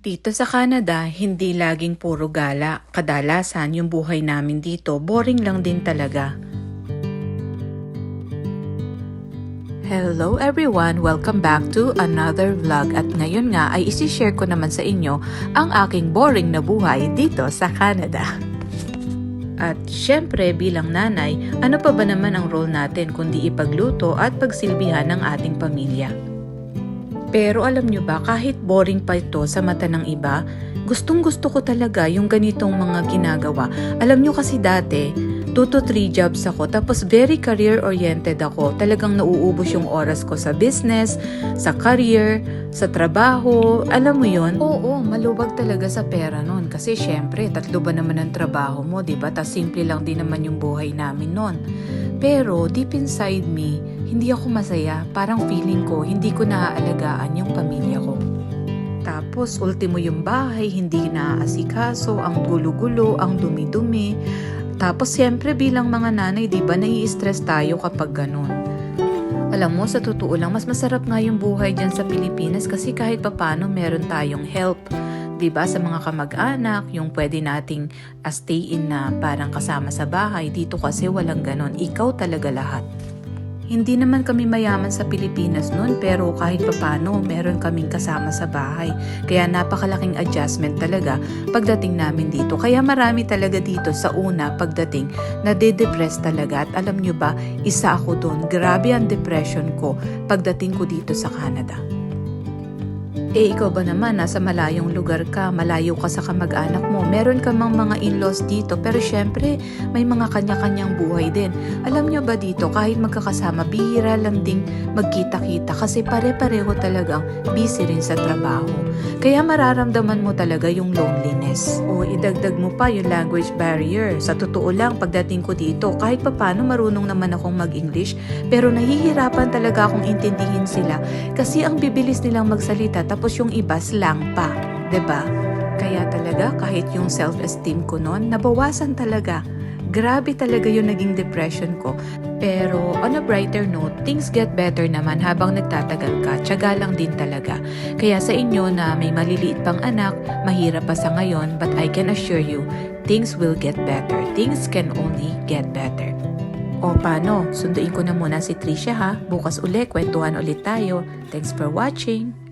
Dito sa Canada, hindi laging puro gala. Kadalasan yung buhay namin dito, boring lang din talaga. Hello everyone! Welcome back to another vlog at ngayon nga ay isi-share ko naman sa inyo ang aking boring na buhay dito sa Canada. At syempre bilang nanay, ano pa ba naman ang role natin kundi ipagluto at pagsilbihan ng ating pamilya? Pero alam nyo ba, kahit boring pa ito sa mata ng iba, gustong gusto ko talaga yung ganitong mga ginagawa. Alam nyo kasi dati, 2 to 3 jobs ako, tapos very career-oriented ako. Talagang nauubos yung oras ko sa business, sa career, sa trabaho. Alam mo yon? Oo, maluwag talaga sa pera nun. Kasi syempre, 3 ba naman ang trabaho mo, diba? Tas simple lang din naman yung buhay namin nun. Pero deep inside me, hindi ako masaya. Parang feeling ko, hindi ko naaalagaan yung pamilya ko. Tapos, ultimo yung bahay, hindi naaasikaso, ang gulo-gulo, ang dumi-dumi. Tapos, siyempre bilang mga nanay, di ba, nai-stress tayo kapag ganun. Alam mo, sa totoo lang, mas masarap nga yung buhay dyan sa Pilipinas kasi kahit papano meron tayong help. Diba, sa mga kamag-anak, yung pwede nating stay in na parang kasama sa bahay. Dito kasi walang ganon. Ikaw talaga lahat. Hindi naman kami mayaman sa Pilipinas noon pero kahit papano meron kaming kasama sa bahay. Kaya napakalaking adjustment talaga pagdating namin dito. Kaya marami talaga dito sa una pagdating nade-depress talaga. At alam nyo ba, isa ako doon. Grabe ang depression ko pagdating ko dito sa Canada. Ikaw ba naman, nasa malayong lugar ka, malayo ka sa kamag-anak mo, meron ka mang mga in-laws dito, pero syempre, may mga kanya-kanyang buhay din. Alam nyo ba dito, kahit magkakasama, bihira lang ding magkita-kita kasi pare-pareho talagang busy rin sa trabaho. Kaya mararamdaman mo talaga yung loneliness. O idagdag mo pa yung language barrier. Sa totoo lang, pagdating ko dito, kahit papano marunong naman akong mag-English, pero nahihirapan talaga akong intindihin sila kasi ang bibilis nilang magsalita tapos yung iba slang pa, 'di ba? Kaya talaga kahit yung self-esteem ko noon nabawasan talaga. Grabe talaga yung naging depression ko. Pero on a brighter note, things get better naman habang nagtatagal ka. Tiyaga lang din talaga. Kaya sa inyo na may maliliit pang anak, mahirap pa sa ngayon, but I can assure you, things will get better. Things can only get better. O paano? Sunduin ko na muna si Tricia ha. Bukas uli, kwentuhan ulit tayo. Thanks for watching.